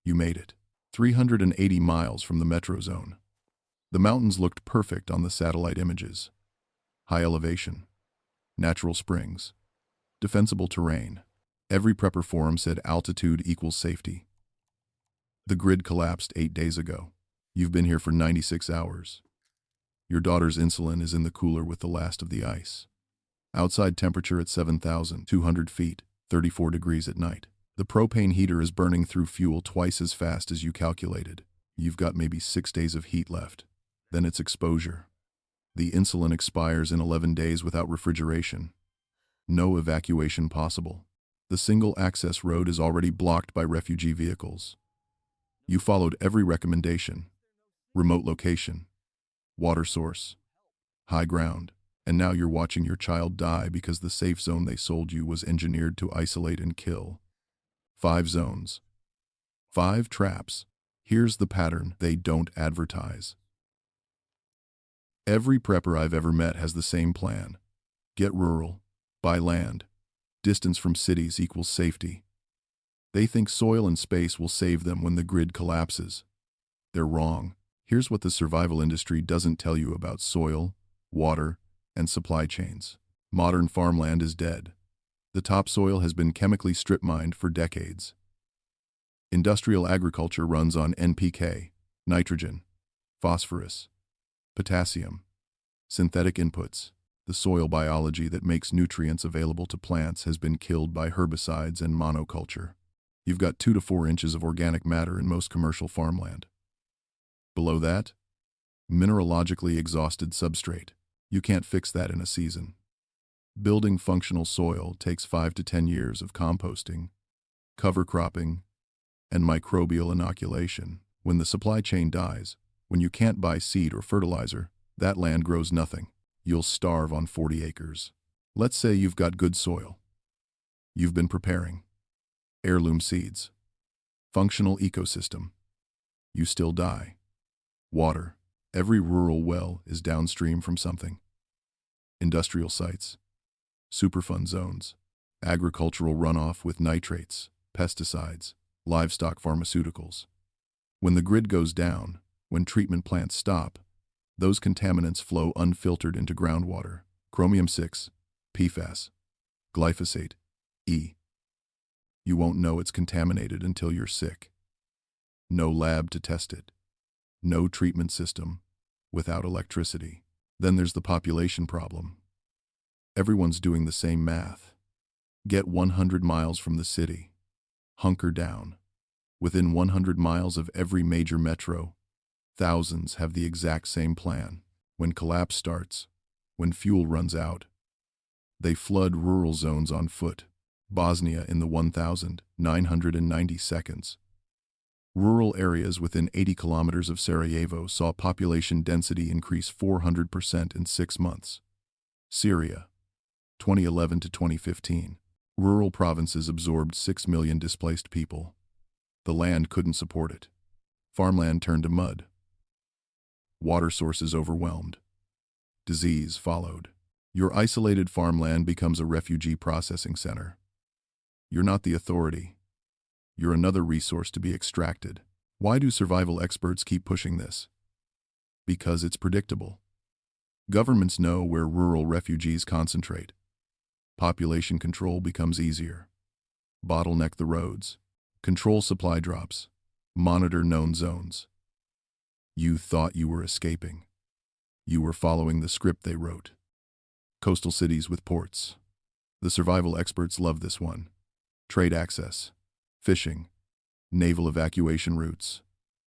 You made it. 380 miles from the metro zone. The mountains looked perfect on the satellite images. High elevation. Natural springs. Defensible terrain. Every prepper forum said altitude equals safety. The grid collapsed 8 days ago. You've been here for 96 hours. Your daughter's insulin is in the cooler with the last of the ice. Outside temperature at 7,200 feet, 34 degrees at night. The propane heater is burning through fuel twice as fast as you calculated. You've got maybe 6 days of heat left. Then it's exposure. The insulin expires in 11 days without refrigeration. No evacuation possible. The single access road is already blocked by refugee vehicles. You followed every recommendation. Remote location. Water source. High ground. And now you're watching your child die because the safe zone they sold you was engineered to isolate and kill. 5 zones. 5 traps. Here's the pattern they don't advertise. Every prepper I've ever met has the same plan. Get rural. Buy land. Distance from cities equals safety. They think soil and space will save them when the grid collapses. They're wrong. Here's what the survival industry doesn't tell you about soil, water, and supply chains. Modern farmland is dead. The topsoil has been chemically strip-mined for decades. Industrial agriculture runs on NPK, nitrogen, phosphorus, potassium, synthetic inputs. The soil biology that makes nutrients available to plants has been killed by herbicides and monoculture. You've got 2 to 4 inches of organic matter in most commercial farmland. Below that, mineralogically exhausted substrate. You can't fix that in a season. Building functional soil takes 5 to 10 years of composting, cover cropping, and microbial inoculation. When the supply chain dies, when you can't buy seed or fertilizer, that land grows nothing. You'll starve on 40 acres. Let's say you've got good soil. You've been preparing. Heirloom seeds. Functional ecosystem. You still die. Water. Every rural well is downstream from something. Industrial sites. Superfund zones. Agricultural runoff with nitrates, pesticides, livestock pharmaceuticals. When the grid goes down, when treatment plants stop, those contaminants flow unfiltered into groundwater. Chromium-6, PFAS, glyphosate, E. You won't know it's contaminated until you're sick. No lab to test it. No treatment system without electricity. Then there's the population problem. Everyone's doing the same math. Get 100 miles from the city. Hunker down. Within 100 miles of every major metro, thousands have the exact same plan. When collapse starts, when fuel runs out, they flood rural zones on foot. Bosnia in the 1,990 seconds. Rural areas within 80 kilometers of Sarajevo saw population density increase 400% in 6 months. Syria, 2011 to 2015. Rural provinces absorbed 6 million displaced people. The land couldn't support it. Farmland turned to mud. Water sources overwhelmed. Disease followed. Your isolated farmland becomes a refugee processing center. You're not the authority. You're another resource to be extracted. Why do survival experts keep pushing this? Because it's predictable. Governments know where rural refugees concentrate. Population control becomes easier. Bottleneck the roads. Control supply drops. Monitor known zones. You thought you were escaping. You were following the script they wrote. Coastal cities with ports. The survival experts love this one. Trade access. Fishing. Naval evacuation routes.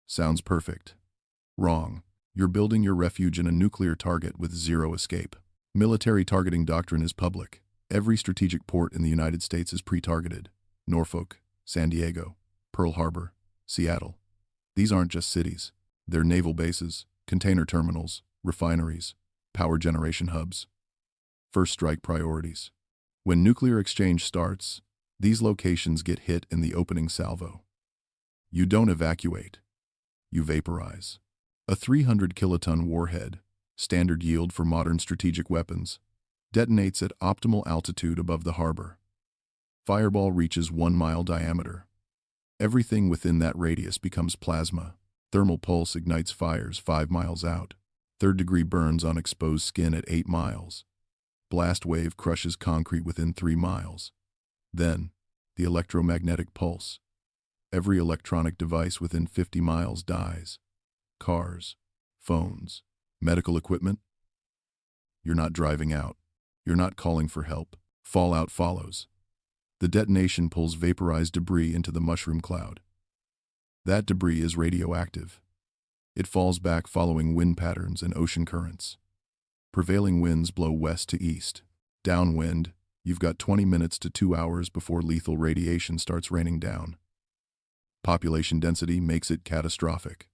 Sounds perfect. Wrong. You're building your refuge in a nuclear target with zero escape. Military targeting doctrine is public. Every strategic port in the United States is pre-targeted. Norfolk, San Diego, Pearl Harbor, Seattle. These aren't just cities. They're naval bases, container terminals, refineries, power generation hubs. First strike priorities. When nuclear exchange starts, these locations get hit in the opening salvo. You don't evacuate. You vaporize. A 300-kiloton warhead, standard yield for modern strategic weapons, detonates at optimal altitude above the harbor. Fireball reaches 1 mile diameter. Everything within that radius becomes plasma. Thermal pulse ignites fires 5 miles out. Third-degree burns on exposed skin at 8 miles. Blast wave crushes concrete within 3 miles. Then, the electromagnetic pulse. Every electronic device within 50 miles dies. Cars, phones, medical equipment. You're not driving out. You're not calling for help. Fallout follows. The detonation pulls vaporized debris into the mushroom cloud. That debris is radioactive. It falls back following wind patterns and ocean currents. Prevailing winds blow west to east. Downwind, you've got 20 minutes to 2 hours before lethal radiation starts raining down. Population density makes it catastrophic.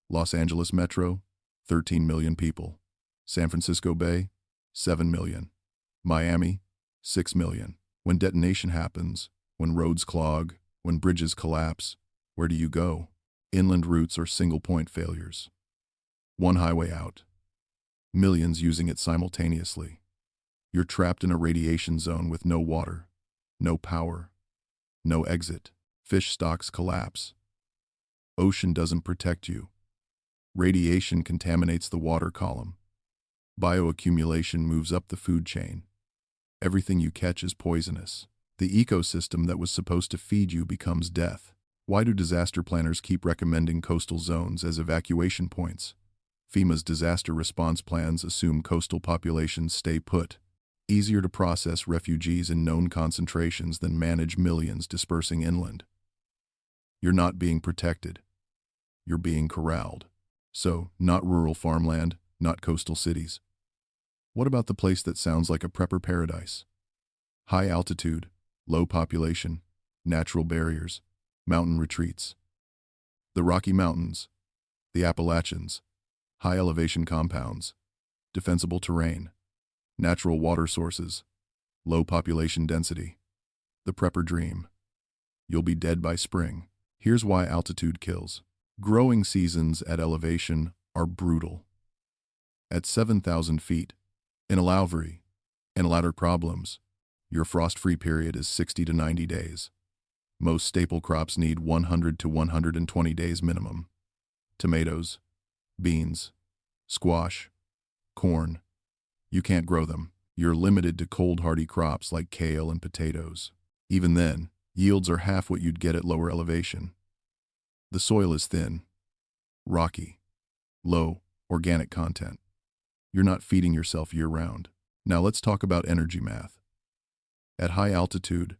Los Angeles Metro, 13 million people. San Francisco Bay, 7 million. Miami, 6 million. When detonation happens, when roads clog, when bridges collapse, where do you go? Inland routes are single-point failures. One highway out. Millions using it simultaneously. You're trapped in a radiation zone with no water, no power, no exit. Fish stocks collapse. Ocean doesn't protect you. Radiation contaminates the water column. Bioaccumulation moves up the food chain. Everything you catch is poisonous. The ecosystem that was supposed to feed you becomes death. Why do disaster planners keep recommending coastal zones as evacuation points? FEMA's disaster response plans assume coastal populations stay put. Easier to process refugees in known concentrations than manage millions dispersing inland. You're not being protected. You're being corralled. So, not rural farmland, not coastal cities. What about the place that sounds like a prepper paradise? High altitude, low population, natural barriers, mountain retreats. The Rocky Mountains, the Appalachians, high elevation compounds, defensible terrain, natural water sources, low population density. The prepper dream. You'll be dead by spring. Here's why altitude kills. Growing seasons at elevation are brutal. At 7,000 feet, in a Lowry, and ladder problems, your frost-free period is 60 to 90 days. Most staple crops need 100 to 120 days minimum. Tomatoes, beans, squash, corn. You can't grow them. You're limited to cold-hardy crops like kale and potatoes. Even then, yields are half what you'd get at lower elevation. The soil is thin, rocky, low organic content. You're not feeding yourself year-round. Now let's talk about energy math. At high altitude,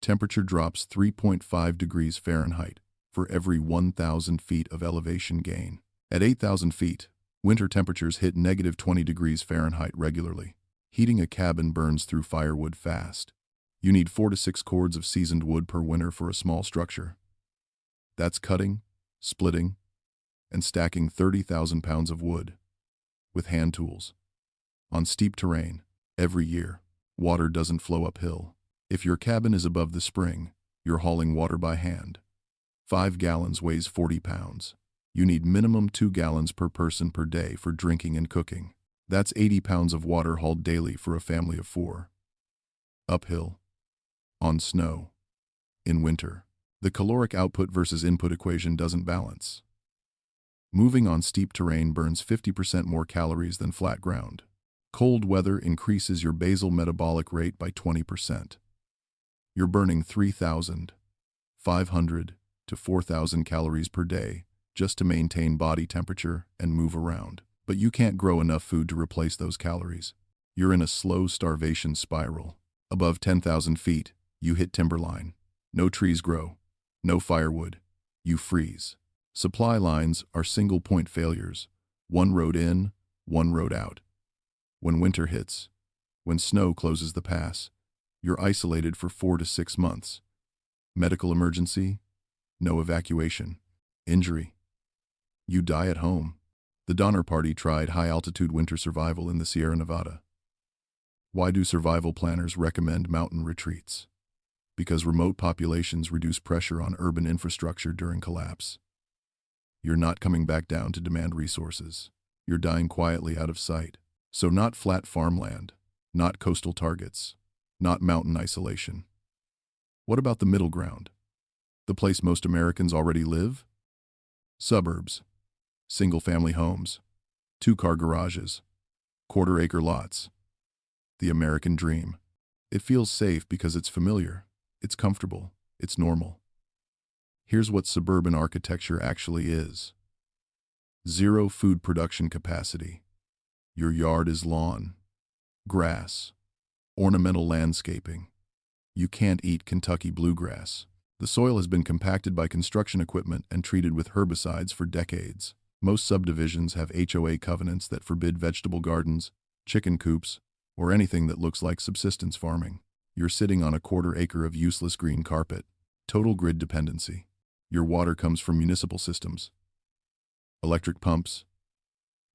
temperature drops 3.5 degrees Fahrenheit for every 1,000 feet of elevation gain. At 8,000 feet, winter temperatures hit negative 20 degrees Fahrenheit regularly. Heating a cabin burns through firewood fast. You need 4 to 6 cords of seasoned wood per winter for a small structure. That's cutting, splitting, and stacking 30,000 pounds of wood with hand tools. On steep terrain, every year, water doesn't flow uphill. If your cabin is above the spring, you're hauling water by hand. 5 gallons weighs 40 pounds. You need minimum 2 gallons per person per day for drinking and cooking. That's 80 pounds of water hauled daily for a family of 4. Uphill. On snow. In winter. The caloric output versus input equation doesn't balance. Moving on steep terrain burns 50% more calories than flat ground. Cold weather increases your basal metabolic rate by 20%. You're burning 3,500 to 4,000 calories per day just to maintain body temperature and move around. But you can't grow enough food to replace those calories. You're in a slow starvation spiral. Above 10,000 feet, you hit timberline. No trees grow. No firewood. You freeze. Supply lines are single-point failures. One road in, one road out. When winter hits, when snow closes the pass, you're isolated for 4 to 6 months. Medical emergency, no evacuation. Injury, you die at home. The Donner Party tried high-altitude winter survival in the Sierra Nevada. Why do survival planners recommend mountain retreats? Because remote populations reduce pressure on urban infrastructure during collapse. You're not coming back down to demand resources. You're dying quietly out of sight. So not flat farmland, not coastal targets, not mountain isolation. What about the middle ground? The place most Americans already live? Suburbs. Single-family homes. Two-car garages. Quarter-acre lots. The American dream. It feels safe because it's familiar. It's comfortable. It's normal. Here's what suburban architecture actually is. Zero food production capacity. Your yard is lawn, grass, ornamental landscaping. You can't eat Kentucky bluegrass. The soil has been compacted by construction equipment and treated with herbicides for decades. Most subdivisions have HOA covenants that forbid vegetable gardens, chicken coops, or anything that looks like subsistence farming. You're sitting on a quarter-acre of useless green carpet. Total grid dependency. Your water comes from municipal systems, electric pumps,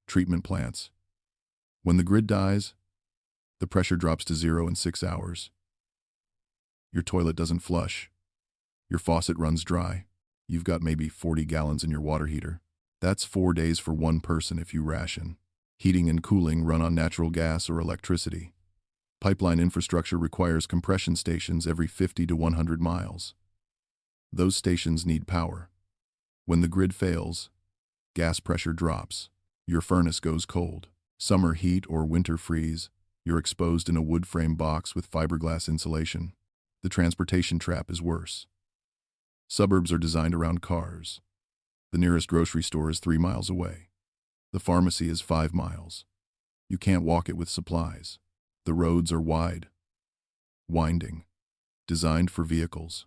treatment plants. When the grid dies, the pressure drops to 0 in 6 hours. Your toilet doesn't flush. Your faucet runs dry. You've got maybe 40 gallons in your water heater. That's 4 days for one person if you ration. Heating and cooling run on natural gas or electricity. Pipeline infrastructure requires compression stations every 50 to 100 miles. Those stations need power. When the grid fails, gas pressure drops. Your furnace goes cold. Summer heat or winter freeze, you're exposed in a wood frame box with fiberglass insulation. The transportation trap is worse. Suburbs are designed around cars. The nearest grocery store is 3 miles away. The pharmacy is 5 miles. You can't walk it with supplies. The roads are wide, winding, designed for vehicles.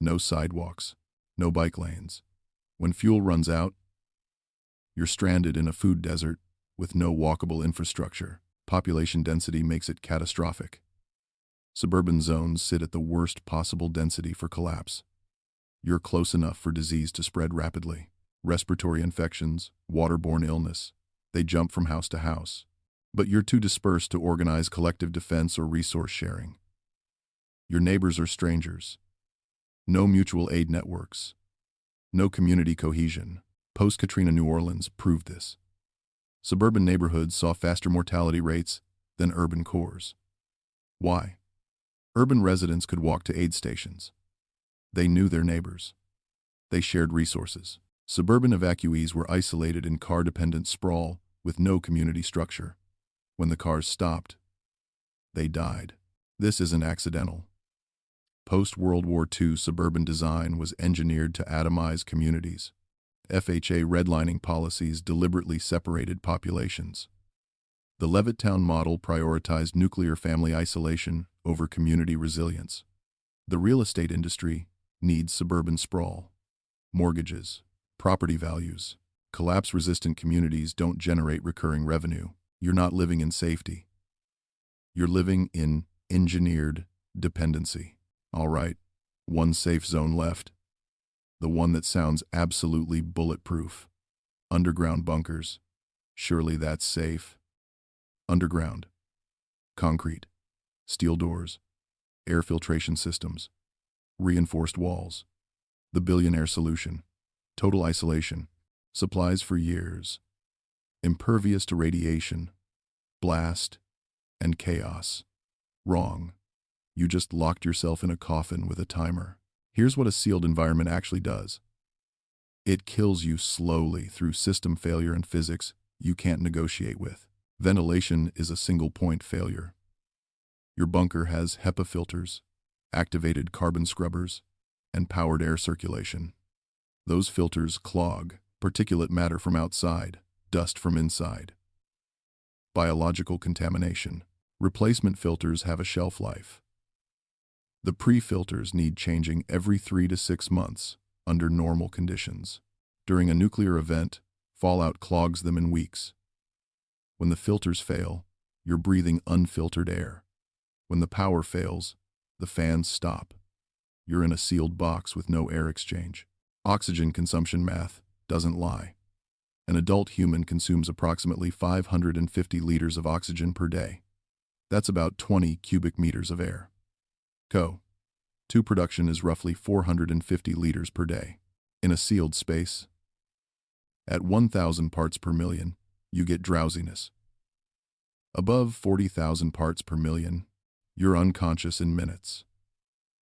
No sidewalks, no bike lanes. When fuel runs out, you're stranded in a food desert with no walkable infrastructure. Population density makes it catastrophic. Suburban zones sit at the worst possible density for collapse. You're close enough for disease to spread rapidly. Respiratory infections, waterborne illness, they jump from house to house. But you're too dispersed to organize collective defense or resource sharing. Your neighbors are strangers. No mutual aid networks. No community cohesion. Post-Katrina New Orleans proved this. Suburban neighborhoods saw faster mortality rates than urban cores. Why? Urban residents could walk to aid stations. They knew their neighbors. They shared resources. Suburban evacuees were isolated in car-dependent sprawl with no community structure. When the cars stopped, they died. This isn't accidental. Post-World War II suburban design was engineered to atomize communities. FHA redlining policies deliberately separated populations. The Levittown model prioritized nuclear family isolation over community resilience. The real estate industry needs suburban sprawl. Mortgages, property values, collapse-resistant communities don't generate recurring revenue. You're not living in safety. You're living in engineered dependency. All right, one safe zone left. The one that sounds absolutely bulletproof. Underground bunkers. Surely that's safe. Underground. Concrete. Steel doors. Air filtration systems. Reinforced walls. The billionaire solution. Total isolation. Supplies for years. Impervious to radiation, blast, and chaos. Wrong. You just locked yourself in a coffin with a timer. Here's what a sealed environment actually does. It kills you slowly through system failure and physics you can't negotiate with. Ventilation is a single-point failure. Your bunker has HEPA filters, activated carbon scrubbers, and powered air circulation. Those filters clog particulate matter from outside, dust from inside. Biological contamination. Replacement filters have a shelf life. The pre-filters need changing every 3 to 6 months under normal conditions. During a nuclear event, fallout clogs them in weeks. When the filters fail, you're breathing unfiltered air. When the power fails, the fans stop. You're in a sealed box with no air exchange. Oxygen consumption math doesn't lie. An adult human consumes approximately 550 liters of oxygen per day. That's about 20 cubic meters of air. CO2 production is roughly 450 liters per day. In a sealed space, at 1,000 parts per million, you get drowsiness. Above 40,000 parts per million, you're unconscious in minutes.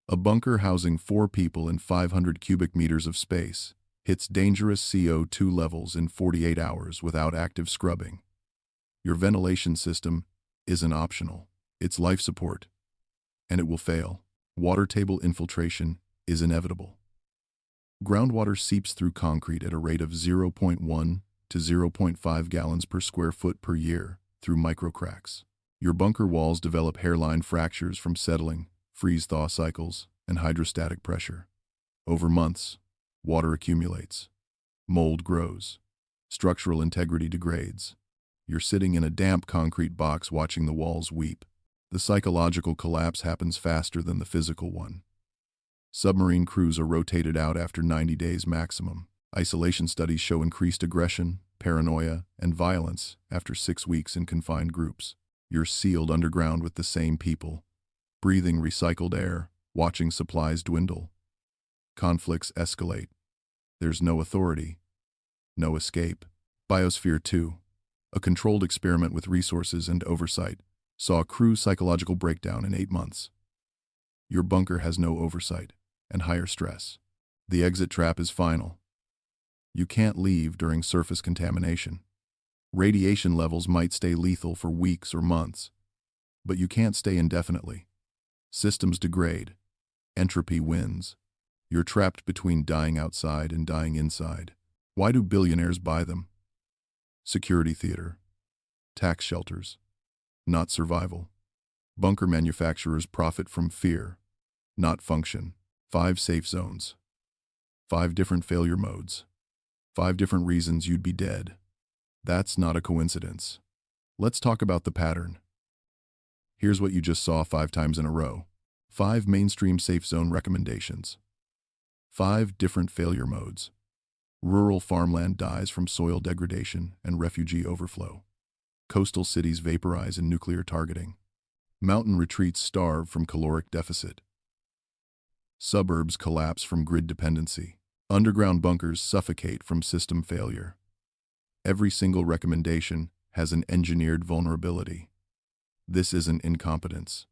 A bunker housing 4 people in 500 cubic meters of space hits dangerous CO2 levels in 48 hours without active scrubbing. Your ventilation system isn't optional. It's life support, and it will fail. Water table infiltration is inevitable. Groundwater seeps through concrete at a rate of 0.1 to 0.5 gallons per square foot per year through microcracks. Your bunker walls develop hairline fractures from settling, freeze-thaw cycles, and hydrostatic pressure. Over months, water accumulates. Mold grows. Structural integrity degrades. You're sitting in a damp concrete box watching the walls weep. The psychological collapse happens faster than the physical one. Submarine crews are rotated out after 90 days maximum. Isolation studies show increased aggression, paranoia, and violence after 6 weeks in confined groups. You're sealed underground with the same people, breathing recycled air, watching supplies dwindle. Conflicts escalate. There's no authority, no escape. Biosphere 2, a controlled experiment with resources and oversight, saw a crew's psychological breakdown in 8 months. Your bunker has no oversight and higher stress. The exit trap is final. You can't leave during surface contamination. Radiation levels might stay lethal for weeks or months, but you can't stay indefinitely. Systems degrade. Entropy wins. You're trapped between dying outside and dying inside. Why do billionaires buy them? Security theater. Tax shelters. Not survival. Bunker manufacturers profit from fear, not function. 5 safe zones. 5 different failure modes. 5 different reasons you'd be dead. That's not a coincidence. Let's talk about the pattern. Here's what you just saw 5 times in a row. 5 mainstream safe zone recommendations. 5 different failure modes. Rural farmland dies from soil degradation and refugee overflow. Coastal cities vaporize in nuclear targeting. Mountain retreats starve from caloric deficit. Suburbs collapse from grid dependency. Underground bunkers suffocate from system failure. Every single recommendation has an engineered vulnerability. This isn't incompetence.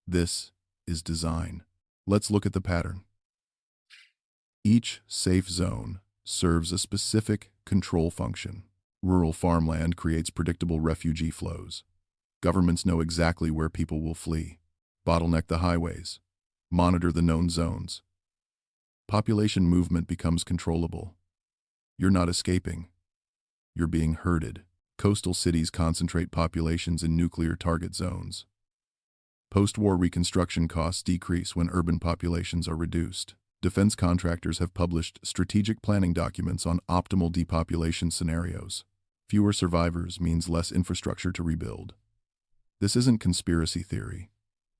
This is design. Let's look at the pattern. Each safe zone serves a specific control function. Rural farmland creates predictable refugee flows. Governments know exactly where people will flee. Bottleneck the highways. Monitor the known zones. Population movement becomes controllable. You're not escaping. You're being herded. Coastal cities concentrate populations in nuclear target zones. Post-war reconstruction costs decrease when urban populations are reduced. Defense contractors have published strategic planning documents on optimal depopulation scenarios. Fewer survivors means less infrastructure to rebuild. This isn't conspiracy theory.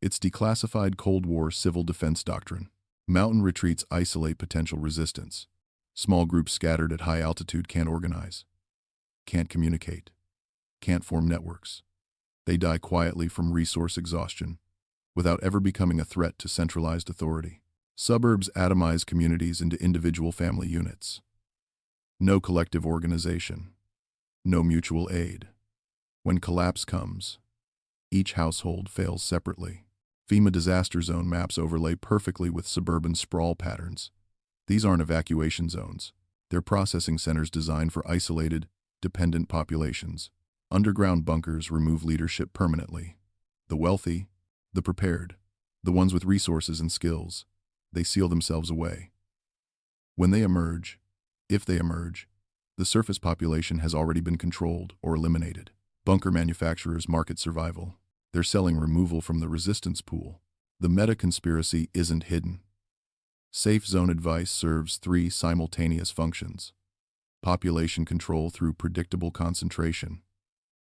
It's declassified Cold War civil defense doctrine. Mountain retreats isolate potential resistance. Small groups scattered at high altitude can't organize, can't communicate, can't form networks. They die quietly from resource exhaustion, without ever becoming a threat to centralized authority. Suburbs atomize communities into individual family units. No collective organization. No mutual aid. When collapse comes, each household fails separately. FEMA disaster zone maps overlay perfectly with suburban sprawl patterns. These aren't evacuation zones. They're processing centers designed for isolated, dependent populations. Underground bunkers remove leadership permanently. The wealthy, the prepared, the ones with resources and skills, they seal themselves away. When they emerge, if they emerge, the surface population has already been controlled or eliminated. Bunker manufacturers market survival. They're selling removal from the resistance pool. The meta-conspiracy isn't hidden. Safe zone advice serves 3 simultaneous functions: population control through predictable concentration,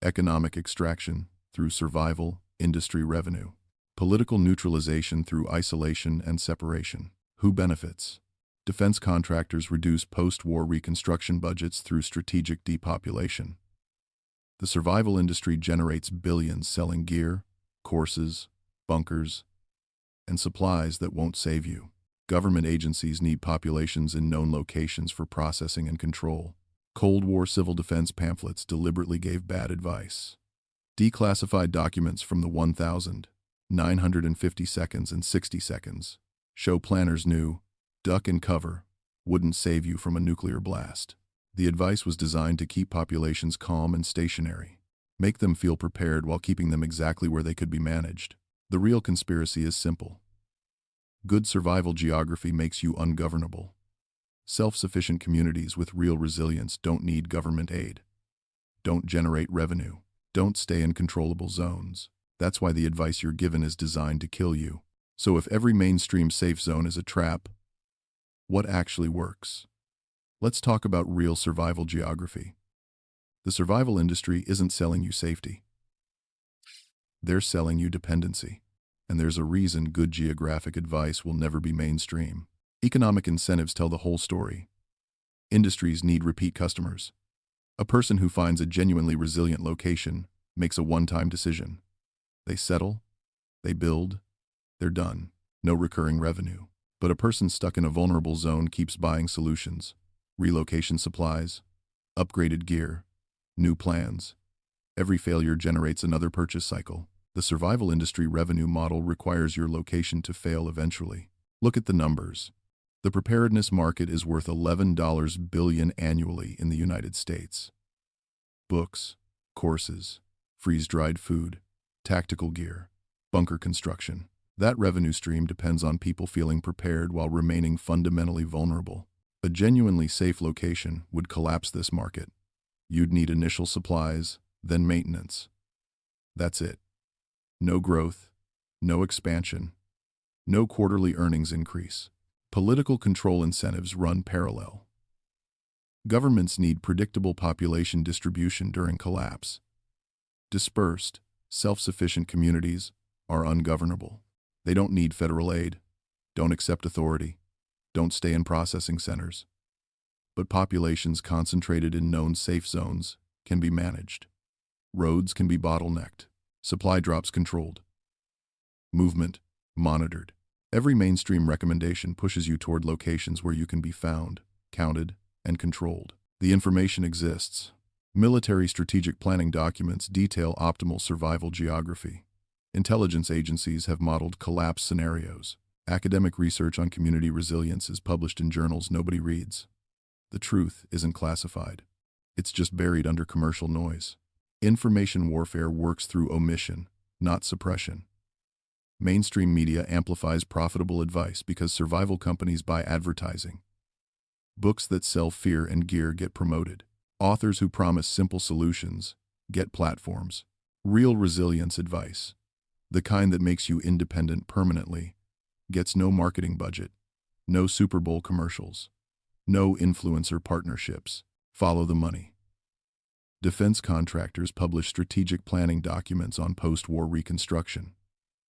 economic extraction through survival, industry revenue, political neutralization through isolation and separation. Who benefits? Defense contractors reduce post-war reconstruction budgets through strategic depopulation. The survival industry generates billions selling gear, courses, bunkers, and supplies that won't save you. Government agencies need populations in known locations for processing and control. Cold War civil defense pamphlets deliberately gave bad advice. Declassified documents from the 1,950 seconds and 60 seconds Show planners knew duck and cover wouldn't save you from a nuclear blast. The advice was designed to keep populations calm and stationary, make them feel prepared while keeping them exactly where they could be managed. The real conspiracy is simple. Good survival geography makes you ungovernable. Self-sufficient communities with real resilience don't need government aid, don't generate revenue, don't stay in controllable zones. That's why the advice you're given is designed to kill you. So if every mainstream safe zone is a trap, what actually works? Let's talk about real survival geography. The survival industry isn't selling you safety. They're selling you dependency. And there's a reason good geographic advice will never be mainstream. Economic incentives tell the whole story. Industries need repeat customers. A person who finds a genuinely resilient location makes a one-time decision. They settle, they build, they're done. No recurring revenue. But a person stuck in a vulnerable zone keeps buying solutions, relocation supplies, upgraded gear, new plans. Every failure generates another purchase cycle. The survival industry revenue model requires your location to fail eventually. Look at the numbers. The preparedness market is worth $11 billion annually in the United States. Books, courses, freeze-dried food, tactical gear, bunker construction. That revenue stream depends on people feeling prepared while remaining fundamentally vulnerable. A genuinely safe location would collapse this market. You'd need initial supplies, then maintenance. That's it. No growth, no expansion, no quarterly earnings increase. Political control incentives run parallel. Governments need predictable population distribution during collapse. Dispersed, self-sufficient communities are ungovernable. They don't need federal aid, don't accept authority, don't stay in processing centers. But populations concentrated in known safe zones can be managed. Roads can be bottlenecked, supply drops controlled, movement monitored. Every mainstream recommendation pushes you toward locations where you can be found, counted, and controlled. The information exists. Military strategic planning documents detail optimal survival geography. Intelligence agencies have modeled collapse scenarios. Academic research on community resilience is published in journals nobody reads. The truth isn't classified. It's just buried under commercial noise. Information warfare works through omission, not suppression. Mainstream media amplifies profitable advice because survival companies buy advertising. Books that sell fear and gear get promoted. Authors who promise simple solutions get platforms. Real resilience advice, the kind that makes you independent permanently, gets no marketing budget, no Super Bowl commercials, no influencer partnerships. Follow the money. Defense contractors publish strategic planning documents on post-war reconstruction.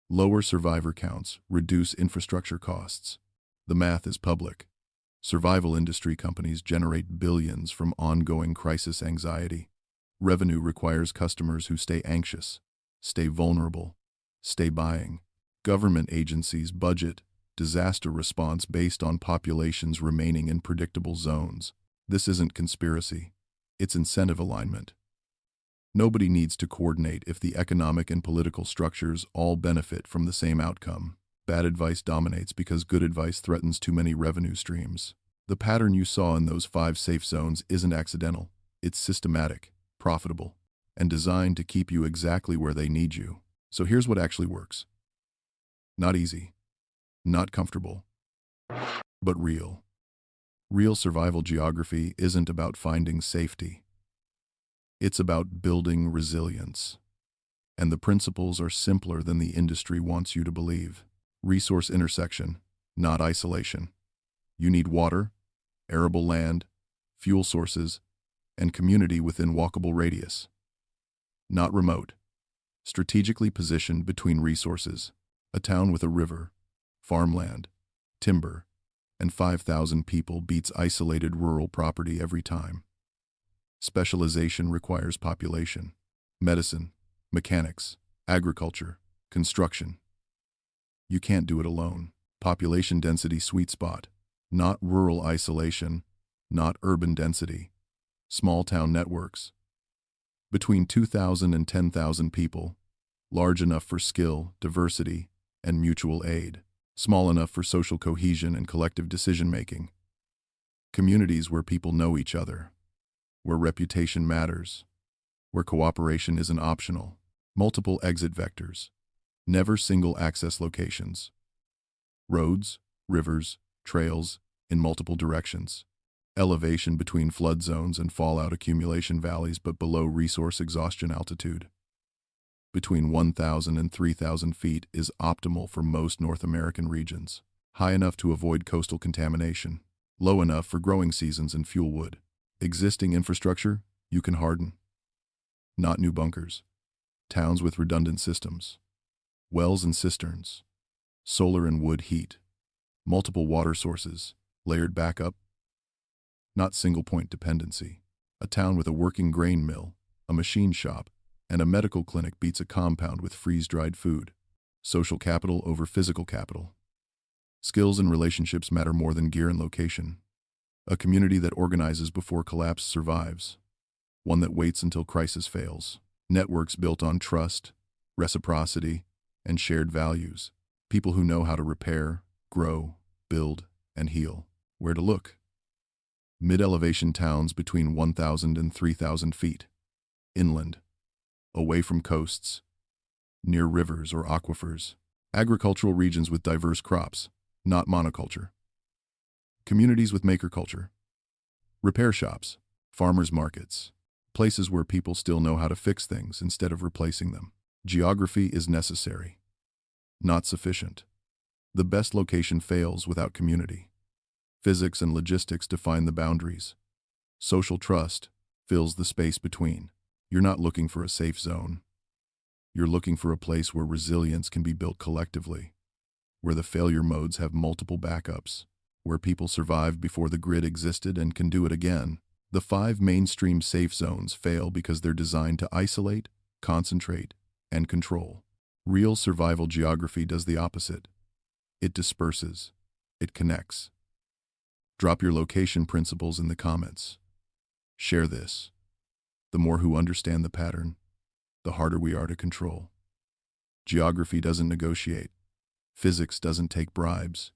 Lower survivor counts, reduce infrastructure costs. The math is public. Survival industry companies generate billions from ongoing crisis anxiety. Revenue requires customers who stay anxious, stay vulnerable, stay buying. Government agencies budget disaster response based on populations remaining in predictable zones. This isn't conspiracy. It's incentive alignment. Nobody needs to coordinate if the economic and political structures all benefit from the same outcome. Bad advice dominates because good advice threatens too many revenue streams. The pattern you saw in those 5 safe zones isn't accidental. It's systematic, profitable, and designed to keep you exactly where they need you. So here's what actually works. Not easy, not comfortable, but real. Real survival geography isn't about finding safety. It's about building resilience. And the principles are simpler than the industry wants you to believe. Resource intersection, not isolation. You need water, arable land, fuel sources, and community within walkable radius. Not remote. Strategically positioned between resources. A town with a river, farmland, timber, and 5,000 people beats isolated rural property every time. Specialization requires population, medicine, mechanics, agriculture, construction. You can't do it alone. Population density sweet spot, not rural isolation, not urban density. Small town networks. Between 2,000 and 10,000 people, large enough for skill, diversity, and mutual aid. small enough for social cohesion and collective decision-making. Communities where people know each other, where reputation matters, where cooperation isn't optional. Multiple exit vectors, never single access locations. Roads, rivers, trails, in multiple directions. Elevation between flood zones and fallout accumulation valleys but below resource exhaustion altitude. Between 1,000 and 3,000 feet is optimal for most North American regions. High enough to avoid coastal contamination. Low enough for growing seasons and fuel wood. Existing infrastructure, you can harden. Not new bunkers. Towns with redundant systems. Wells and cisterns. Solar and wood heat. Multiple water sources. Layered backup. Not single-point dependency. A town with a working grain mill, a machine shop, and a medical clinic beats a compound with freeze-dried food. Social capital over physical capital. Skills and relationships matter more than gear and location. A community that organizes before collapse survives. One that waits until crisis fails. Networks built on trust, reciprocity, and shared values. People who know how to repair, grow, build, and heal. Where to look? Mid-elevation towns between 1,000 and 3,000 feet. Inland. Away from coasts. Near rivers or aquifers. Agricultural regions with diverse crops, not monoculture. Communities with maker culture. Repair shops. Farmers markets. Places where people still know how to fix things instead of replacing them. Geography is necessary, not sufficient. The best location fails without community. Physics and logistics define the boundaries. Social trust fills the space between. You're not looking for a safe zone. You're looking for a place where resilience can be built collectively, where the failure modes have multiple backups, where people survived before the grid existed and can do it again. The 5 mainstream safe zones fail because they're designed to isolate, concentrate, and control. Real survival geography does the opposite. It disperses. It connects. Drop your location principles in the comments. Share this. The more who understand the pattern, the harder we are to control. Geography doesn't negotiate. Physics doesn't take bribes.